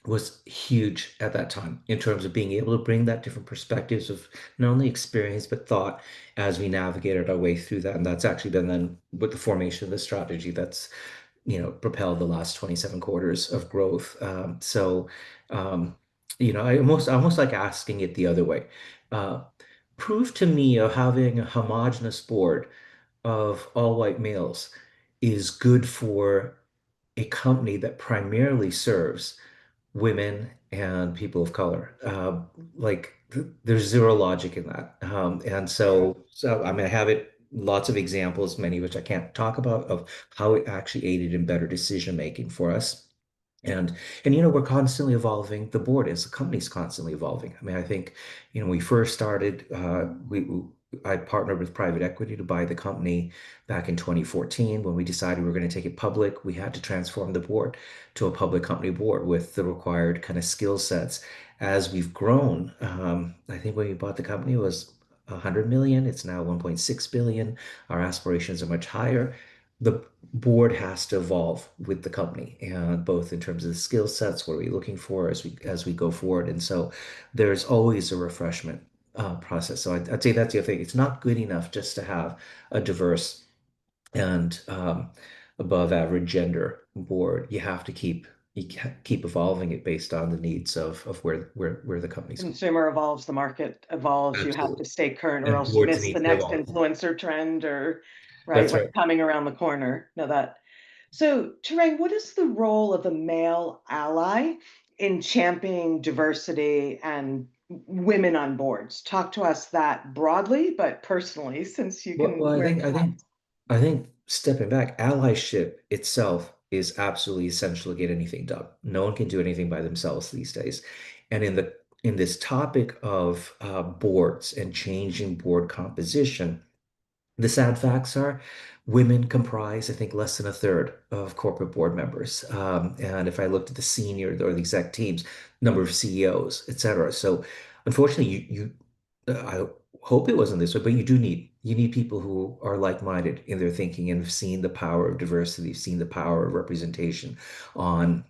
was huge at that time in terms of being able to bring that different perspectives of not only experience but thought as we navigated our way through that. And that's actually been then with the formation of the strategy that's propelled the last 27 quarters of growth. Um, I almost like asking it the other way. Uh, Prove to me of having a homogenous board of all white males is good for a company that primarily serves women and people of color. There's zero logic in that. And so I mean, I have it lots of examples, many of which I can't talk about, of how it actually aided in better decision making for us. And we're constantly evolving. The board is, the company's constantly evolving. I mean, I think, we first started, I partnered with private equity to buy the company back in 2014. When we decided we were going to take it public, we had to transform the board to a public company board with the required kind of skill sets. As we've grown, I think when we bought the company it was 100 million. It's now 1.6 billion. Our aspirations are much higher. The board has to evolve with the company, and both in terms of the skill sets, what are we looking for as we go forward. And so there's always a refreshment process. So I'd say that's the other thing. It's not good enough just to have a diverse and above average gender board. You keep evolving it based on the needs of where the company's going. Consumer evolves, the market evolves. You have Absolutely. to stay current, or And else you boards miss the need to next evolve. influencer trend, or right That's what's right. coming around the corner. No, that. So, Tarang, what is the role of a male ally in championing diversity and women on boards? Talk to us that broadly, but personally, since you Well, can well, I wear think the I hat. think I think stepping back, allyship itself is absolutely essential to get anything done. No one can do anything by themselves these days. And in this topic of boards and changing board composition, the sad facts are women comprise, I think, less than a third of corporate board members. And if I looked at the senior or the exec teams, number of CEOs, et cetera. So unfortunately, I hope it wasn't this way, but you need people who are like-minded in their thinking and have seen the power of diversity, seen the power of representation on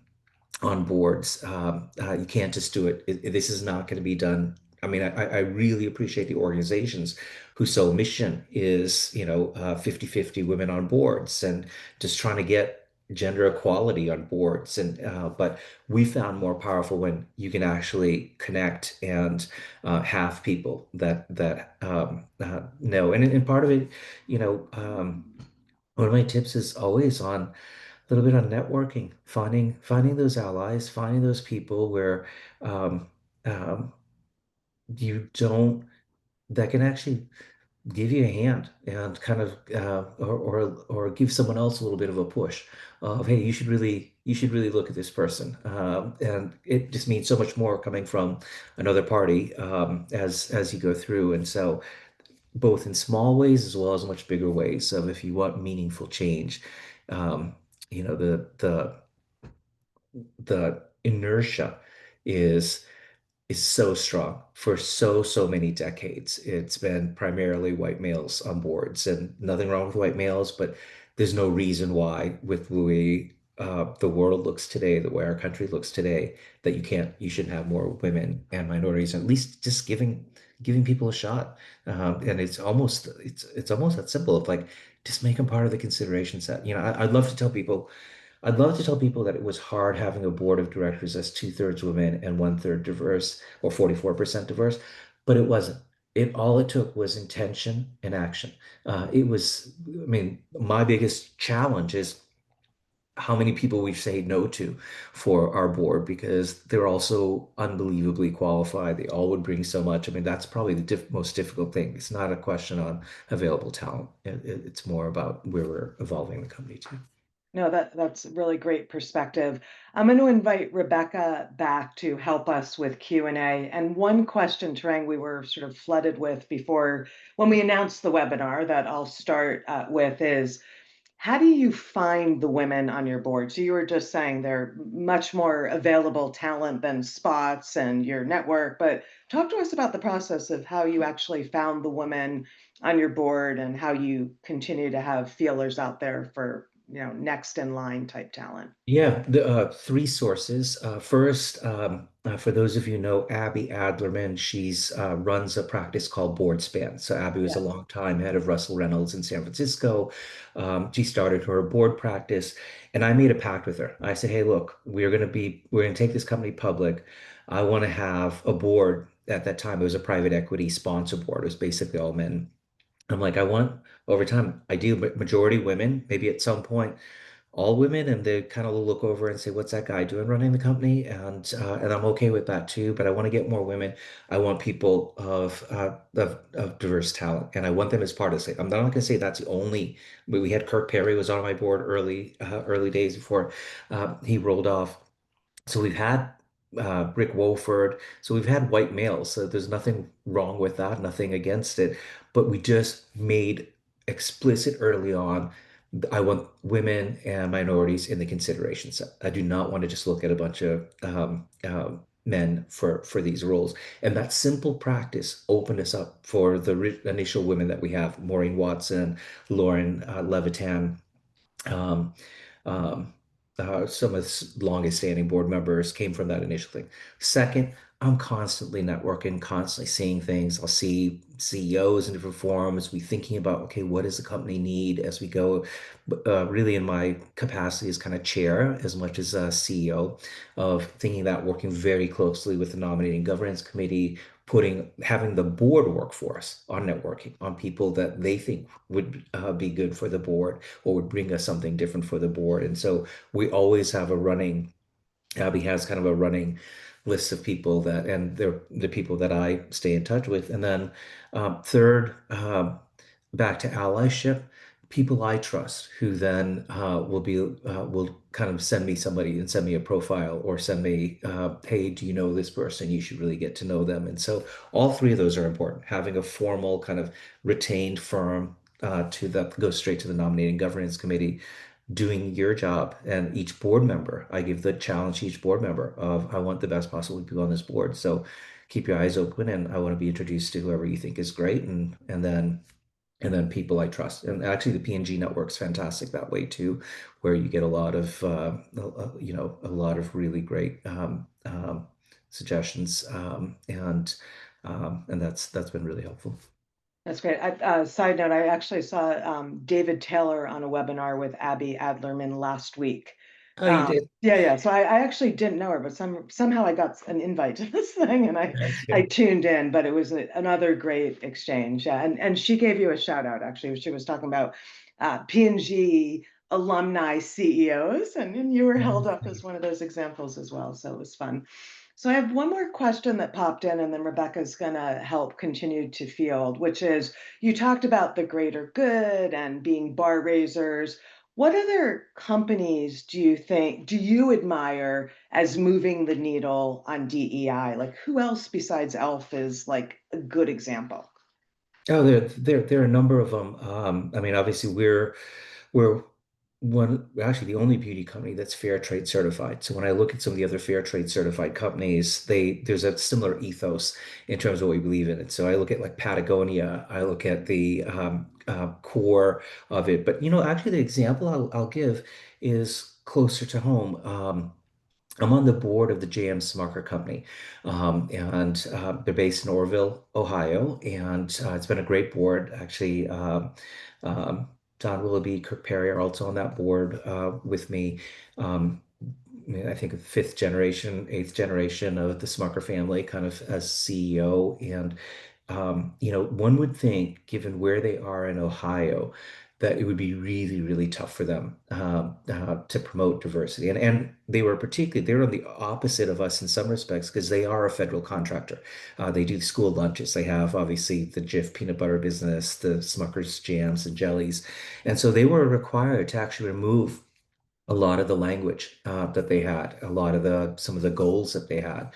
on boards. You can't just do it. This is not going to be done. I mean, I really appreciate the organizations whose sole mission is, 50-50 women on boards and just trying to get gender equality on boards, and but we found more powerful when you can actually connect and have people that know. And part of it, you know, one of my tips is always on a little bit on networking, finding those allies, finding those people where um, um, you don't that can actually give you a hand and kind of or give someone else a little bit of a push of, hey, you should really look at this person, and it just means so much more coming from another party, as you go through. And so both in small ways as well as much bigger ways of, if you want meaningful change, um, you know, the inertia is is so strong for so many decades. It's been primarily white males on boards, and nothing wrong with white males, but there's no reason why, with the way the world looks today, the way our country looks today, that you shouldn't have more women and minorities, at least just giving people a shot. And it's almost that simple of like, just make them part of the consideration set. I'd love to tell people that it was hard having a board of directors that's two-thirds women and one-third diverse, or 44% diverse, but it wasn't. All it took was intention and action. I mean, my biggest challenge is how many people we say no to for our board, because they're also unbelievably qualified. They all would bring so much. I mean, that's probably the most difficult thing. It's not a question on available talent. It's more about where we're evolving the company to. No, that's really great perspective. I'm going to invite Rebecca back to help us with Q&A. And one question, Tarang, we were sort of flooded with before when we announced the webinar that I'll start with is, how do you find the women on your board? So you were just saying they're much more available talent than spots and your network, but talk to us about the process of how you actually found the women on your board and how you continue to have feelers out there for, next in line type talent. Yeah, the three sources. First, for those of you who know Abby Adlerman, she's runs a practice called Boardspan. So Abby was a Yeah. long time head of Russell Reynolds in San Francisco. She started her board practice, and I made a pact with her. I said, "Hey, look, we're gonna take this company public. I want to have a board." At that time, it was a private equity sponsor board. It was basically all men. I'm like, I want over time, ideal majority women, maybe at some point all women, and they kind of look over and say, "What's that guy doing running the company?" And I'm okay with that too. But I want to get more women. I want people of diverse talent, and I want them as part of it. I'm not going to say that's the only. But we had Kirk Perry was on my board early days before he rolled off. So we've had Rick Wolford. So we've had white males. So there's nothing wrong with that, nothing against it. But we just made explicit early on, I want women and minorities in the consideration set. I do not want to just look at a bunch of men for these roles. And that simple practice opened us up for the initial women that we have: Maureen Watson, Lauren Levitan, um, um, some of the longest standing board members came from that initial thing. Second, I'm constantly networking, constantly seeing things. I'll see CEOs in different forums. We thinking about, okay, what does the company need as we go? Really, in my capacity as kind of chair as much as a CEO, of thinking that, working very closely with the nominating governance committee, having the board work for us on networking, on people that they think would be good for the board or would bring us something different for the board. And so we always have Abby has kind of a running list of people and they're the people that I stay in touch with. And then third, back to allyship, people I trust who then will kind of send me somebody and send me a profile or send me, hey, do you know this person? You should really get to know them. And so all three of those are important. Having a formal kind of retained firm to that goes straight to the nominating governance committee, doing your job, and each board member, I give the challenge to each board member of, I want the best possible people on this board. So keep your eyes open, and I want to be introduced to whoever you think is great, and then people I trust. And actually, the PNG network's fantastic that way too, where you get a lot of a lot of really great suggestions, and that's been really helpful. That's great. Side note, I actually saw David Taylor on a webinar with Abby Adlerman last week. Oh, you did? Yeah. So I actually didn't know her, but somehow I got an invite to this thing, and That's I good. tuned in. But it was another great exchange. Yeah, and she gave you a shout out. Actually, she was talking about P&G alumni CEOs, and you were held up as one of those examples as well. So it was fun. So I have one more question that popped in, and then Rebecca's going to help continue to field, which is you talked about the greater good and being bar raisers. What other companies do you admire as moving the needle on DEI? Like who else besides e.l.f. is like a good example? Oh, there are a number of them. I mean, obviously, we're we're actually the only beauty company that's fair trade certified. So when I look at some of the other fair trade certified companies, there's a similar ethos in terms of what we believe in. And so I look at like Patagonia, I look at the core of it. But actually, the example I'll give is closer to home. I'm on the board of the JM Smucker Company, and they're based in Orrville, Ohio, and it's been a great board. Actually, um, Don Willoughby, Kirk Perry are also on that board with me. Um, I think fifth generation, eighth generation of the Smucker family, kind of as CEO. And one would think, given where they are in Ohio, that it would be really, really tough for them to promote diversity. And they were on the opposite of us in some respects because they are a federal contractor. They do school lunches. They have obviously the Jif peanut butter business, the Smucker's jams and jellies. And so they were required to actually remove a lot of the language that they had, a lot of some of the goals that they had.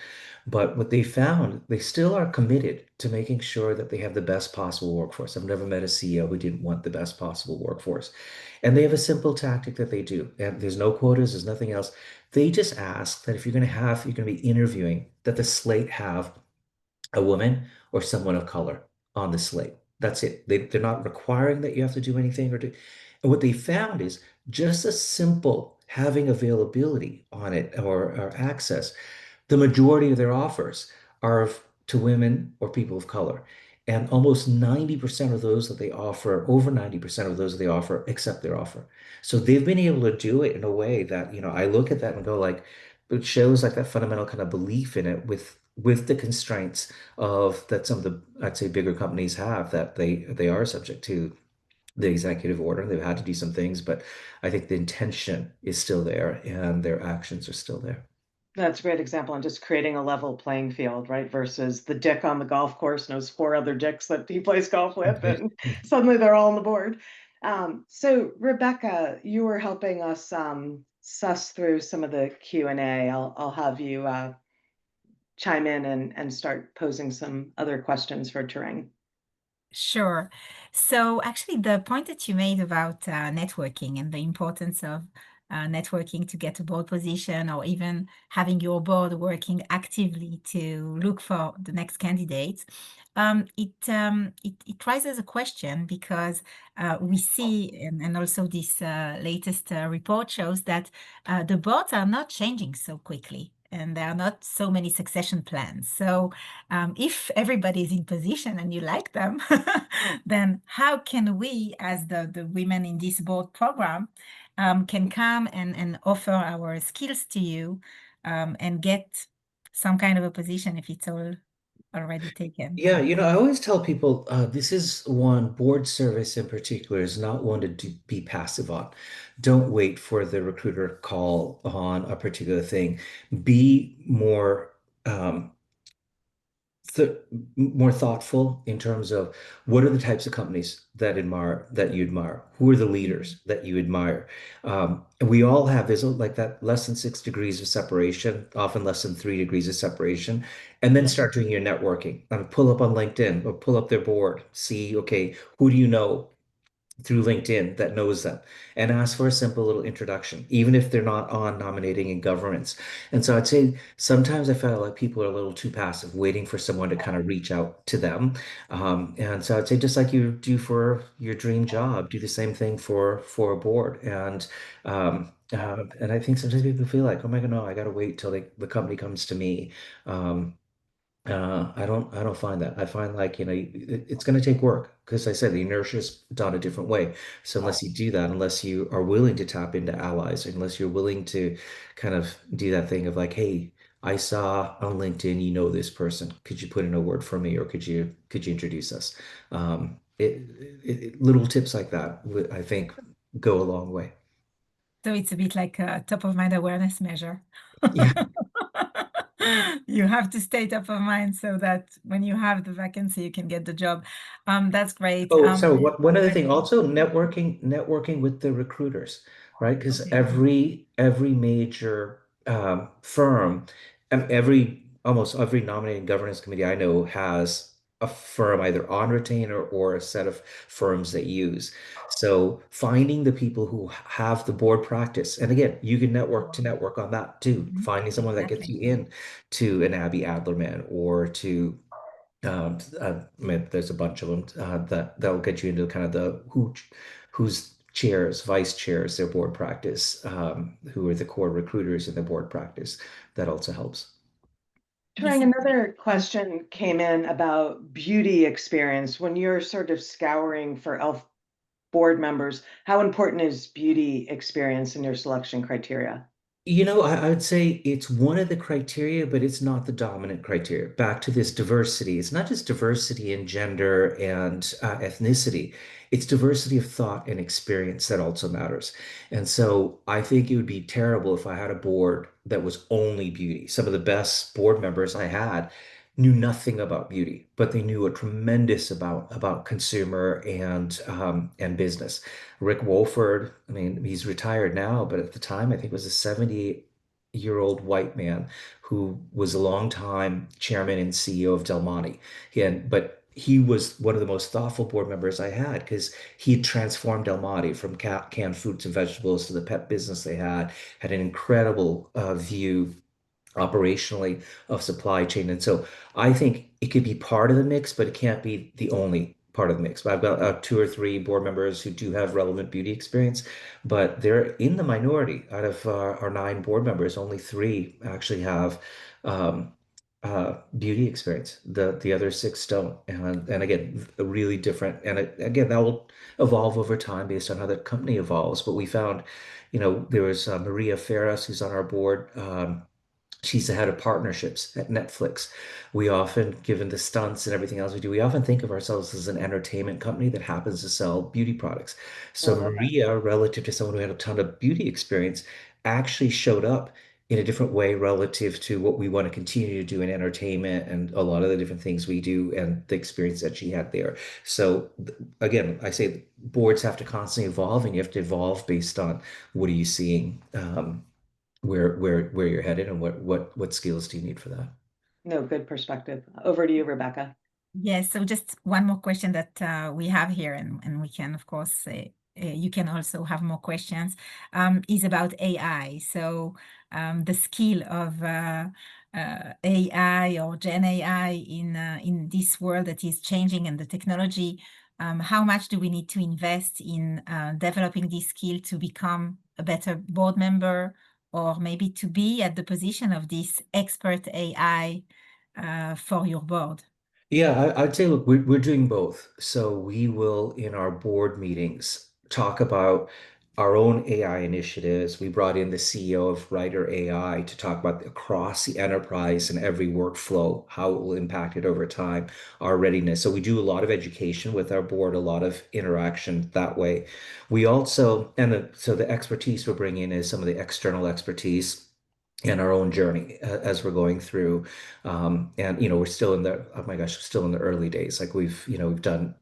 But what they found, they still are committed to making sure that they have the best possible workforce. I've never met a CEO who didn't want the best possible workforce. And they have a simple tactic that they do. And there's no quotas, there's nothing else. They just ask that if you're going to be interviewing, that the slate have a woman or someone of color on the slate. That's it. They're not requiring that you have to do anything or do. And what they found is just a simple having availability on it or access. The majority of their offers are to women or people of color. And almost 90% of those that they offer, over 90% of those that they offer, accept their offer. So they've been able to do it in a way that, I look at that and go like, it shows like that fundamental kind of belief in it with the constraints of that some of the, I'd say, bigger companies have that they are subject to the executive order. They've had to do some things, but I think the intention is still there and their actions are still there. That's a great example on just creating a level playing field, right? Versus the dick on the golf course knows four other dicks that he plays golf with, Right. and suddenly they're all on the board. So Rebecca, you were helping us suss through some of the Q&A. I'll have you chime in and start posing some other questions for Tarang. Sure. So actually, the point that you made about networking and the importance of networking to get a board position or even having your board working actively to look for the next candidates, it raises a question because we see, and also this latest report shows that the boards are not changing so quickly. And there are not so many succession plans. So if everybody is in position and you like them, then how can we, as the women in this board program, can come and offer our skills to you and get some kind of a position if it's all already taken? Yeah, I always tell people this is one board service in particular is not one to be passive on. Don't wait for the recruiter call on a particular thing. Be um, th more thoughtful in terms of what are the types of companies that you admire? Who are the leaders that you admire? And we all have there's like that less than 6 degrees of separation, often less than 3 degrees of separation, and then Yeah. start doing your networking. Pull up on LinkedIn or pull up their board. See, okay, who do you know through LinkedIn that knows them and ask for a simple little introduction, even if they're not on nominating in governments. And so I'd say sometimes I felt like people are a little too passive, waiting for someone to kind of reach out to them. And so I'd say just like you do for your dream job, do the same thing for a board. And I think sometimes people feel like, oh my God, no, I got to wait till the company comes to me. Um, I don't find that. I find like, it's going to take work because I said the inertia is done a different way. So unless you do that, unless you are willing to tap into allies, unless you're willing to kind of do that thing of like, hey, I saw on LinkedIn, you know this person. Could you put in a word for me, or could you introduce us? Little tips like that, I think, go a long way. So it's a bit like a top of mind awareness measure. Yeah. You have to stay top of mind so that when you have the vacancy, you can get the job. That's great. Oh, so one other thing, Great. also networking with the recruiters, right? Because Okay. every major firm, almost every nominating governance committee I know has a firm either on retainer or a set of firms they use. So finding the people who have the board practice, and again, you can network to network on that too. Mhm. Finding someone that gets Exactly. you in to an Abby Adlerman or to I mean, there's a bunch of them that'll get you into kind of the who's chairs, vice chairs, their board practice, who are the core recruiters in the board practice. That also helps. This Tarang, is another yeah. question came in about beauty experience. When you're sort of scouring for e.l.f. board members, how important is beauty experience in your selection criteria? I would say it's one of the criteria, but it's not the dominant criteria. Back to this diversity. It's not just diversity in gender and ethnicity. It's diversity of thought and experience that also matters. And so I think it would be terrible if I had a board that was only beauty. Some of the best board members I had knew nothing about beauty, but they knew a tremendous about consumer and business. Rick Wolford, I mean, he's retired now, but at the time, I think was a 78-year-old white man who was a longtime chairman and CEO of Del Monte. But he was one of the most thoughtful board members I had because he had transformed Del Monte from canned fruits and vegetables to the pet business they had an incredible view operationally of supply chain. And so I think it could be part of the mix, but it can't be the only part of the mix. But I've got two or three board members who do have relevant beauty experience, but they're in the minority. Out of our nine board members, only three actually have um, beauty experience. The other six don't. And again, really different. And again, that will evolve over time based on how the company evolves. But we found, there was Maria Ferras, who's on our board. She's the head of partnerships at Netflix. We often, given the stunts and everything else we do, we often think of ourselves as an entertainment company that happens to sell beauty products. I So love that. Maria, relative to someone who had a ton of beauty experience, actually showed up in a different way relative to what we want to continue to do in entertainment and a lot of the different things we do and the experience that she had there. So again, I say boards have to constantly evolve and you have to evolve based on what are you seeing where you're headed and what skills do you need for that? No, good perspective. Over to you, Rebecca. Yes, so just one more question that we have here, and we can, of course, you can also have more questions, is about AI. So the skill of AI or Gen AI in this world that is changing and the technology, how much do we need to invest in developing this skill to become a better board member, or maybe to be at the position of this expert AI for your board? Yeah, I'd say, look, we're doing both. So we will, in our board meetings, talk about our own AI initiatives. We brought in the CEO of Writer AI to talk about across the enterprise and every workflow, how it will impact it over time, our readiness. So we do a lot of education with our board, a lot of interaction that way. We also, so the expertise we're bringing in is some of the external expertise and our own journey as we're going through. And we're still in the, oh my gosh, still in the early days. Like we've done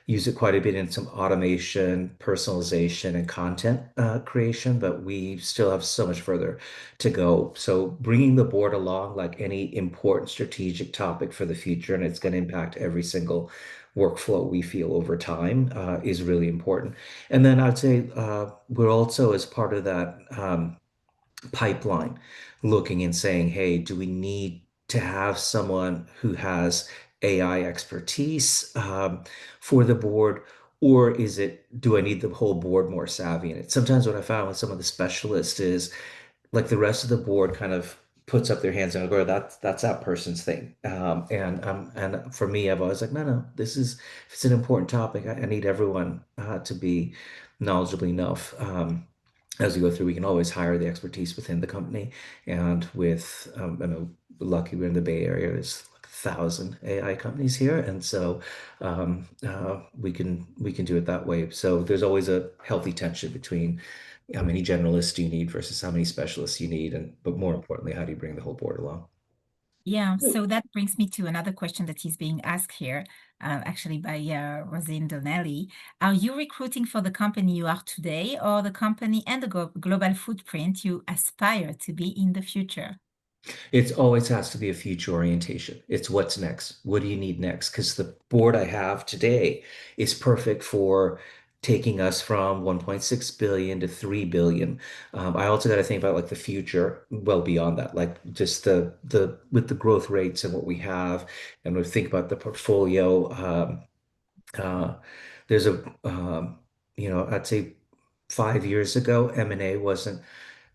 use it quite a bit in some automation, personalization, and content creation, but we still have so much further to go. So bringing the board along, like any important strategic topic for the future, and it's going to impact every single workflow we feel over time is really important. And then I'd say we're also as part of that. Pipeline looking and saying, hey, do we need to have someone who has AI expertise for the board? Or do I need the whole board more savvy in it? Sometimes what I found with some of the specialists is like the rest of the board kind of puts up their hands and I go, that's that person's thing. And for me, I've always like, no, if it's an important topic, I need everyone to be knowledgeable enough. As we go through, we can always hire the expertise within the company. And with, I know, lucky we're in the Bay Area, there's like 1,000 AI companies here, and so we can do it that way. So there's always a healthy tension between how many generalists do you need versus how many specialists you need, and but more importantly, how do you bring the whole board along? Yeah, so that brings me to another question that is being asked here, actually by Rosine Donnelly. Are you recruiting for the company you are today or the company and the global footprint you aspire to be in the future? It always has to be a future orientation. It's what's next. What do you need next? Because the board I have today is perfect for taking us from 1.6 billion to 3 billion. I also got to think about like the future, well beyond that, like just the with the growth rates and what we have, and we think about the portfolio. Uh, there's a I'd say 5 years ago, M&A wasn't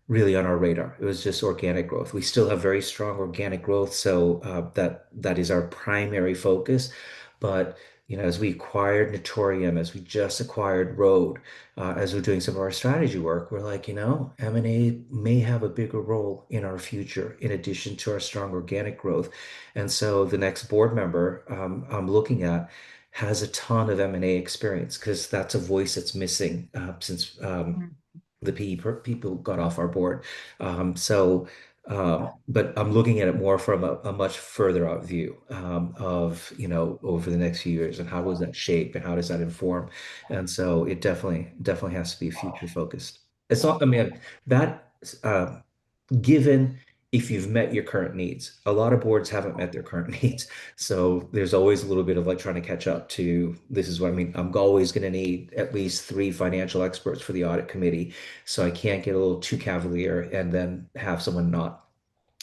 really on our radar. It was just organic growth. We still have very strong organic growth, so that is our primary focus. But as we acquired Notorium, as we just acquired Road, as we're doing some of our strategy work, we're like, M&A may have a bigger role in our future in addition to our strong organic growth. And so the next board member I'm looking at has a ton of M&A experience because that's a voice that's missing since Mm. the people got off our board. But I'm looking at it more from a much further out view of, over the next few years and how does that shape and how does that inform? And so it definitely has to be future focused. It's not, I mean, that uh, given if you've met your current needs. A lot of boards haven't met their current needs. So there's always a little bit of like trying to catch up to this is what I mean. I'm always going to need at least three financial experts for the audit committee. So I can't get a little too cavalier and then have someone not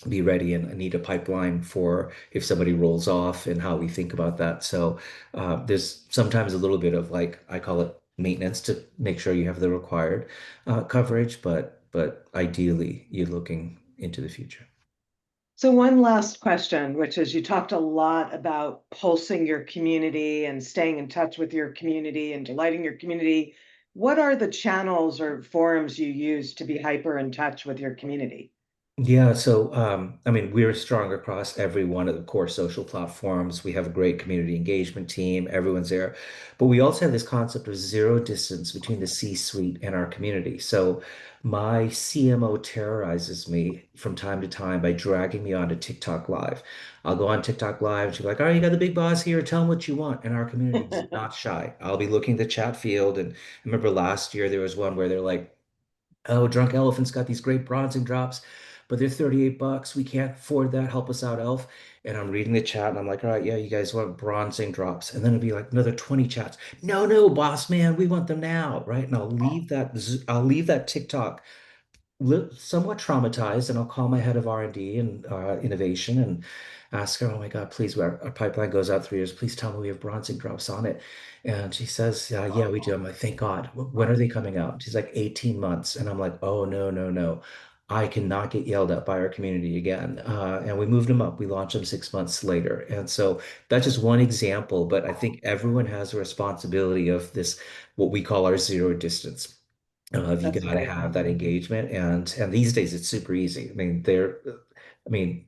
be ready and need a pipeline for if somebody rolls off and how we think about that. So there's sometimes a little bit of like I call it maintenance to make sure you have the required coverage, but ideally you're looking into the future. So one last question, which is you talked a lot about pulsing your community and staying in touch with your community and delighting your community. What are the channels or forums you use to be hyper in touch with your community? Yeah, so I mean, we're strong across every one of the core social platforms. We have a great community engagement team, everyone's there. But we also have this concept of zero distance between the C-suite and our community. So my CMO terrorizes me from time to time by dragging me onto TikTok Live. I'll go on TikTok Live and she'll be like, all right, you got the big boss here, tell them what you want. And our community is not shy. I'll be looking at the chat field. And I remember last year there was one where they're like, oh, Drunk Elephant's got these great bronzing drops, but they're 38 bucks. We can't afford that. Help us out, Elf. And I'm reading the chat and I'm like, all right, yeah, you guys want bronzing drops. And then it'll be like another 20 chats. No, no, boss man, we want them now. Right. And I'll leave that TikTok somewhat traumatized, and I'll call my head of R&D and innovation and ask her, "Oh my God, please, our pipeline goes out 3 years. Please tell me we have bronzing drops on it." And she says, "Yeah, we do." I'm like, "Thank God. When are they coming out?" She's like, "18 months." And I'm like, "Oh no, no, no." I cannot get yelled at by our community again. And we moved them up. We launched them 6 months later. And so that's just one example, but I think everyone has a responsibility of this, what we call our zero distance. You That's a got to great have one. that engagement, and these days it's super easy. I mean,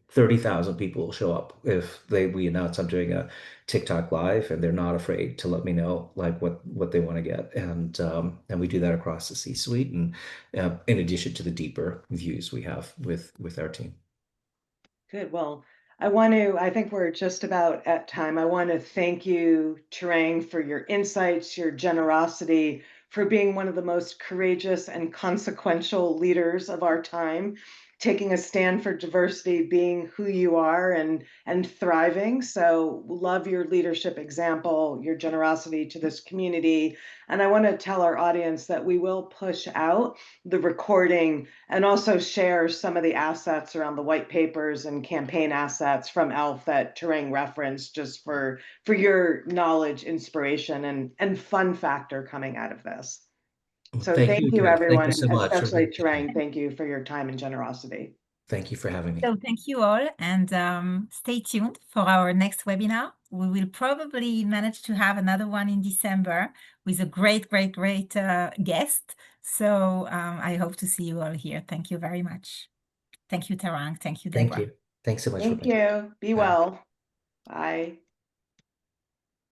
30,000 people will show up if we announce I'm doing a TikTok live, and they're not afraid to let me know like what they want to get, and we do that across the C-suite, and in addition to the deeper views we have with our team. Good. Well, I think we're just about at time. I want to thank you, Tarang, for your insights, your generosity, for being one of the most courageous and consequential leaders of our time, taking a stand for diversity, being who you are and thriving. So love your leadership example, your generosity to this community. And I want to tell our audience that we will push out the recording and also share some of the assets around the white papers and campaign assets from e.l.f. that Tarang referenced, just for your knowledge, inspiration, and fun factor coming out of this. Well, So thank thank you you, again. Thank you everyone, so and much. I really especially appreciate it. Tarang. Thank you for your time and generosity. Thank you for having me. So thank you all, and stay tuned for our next webinar. We will probably manage to have another one in December with a great guest. So I hope to see you all here. Thank you very much. Thank you, Tarang. Thank you, Thank Debra. you. Thanks so much for Thank being here. you. Be Bye. well. Bye.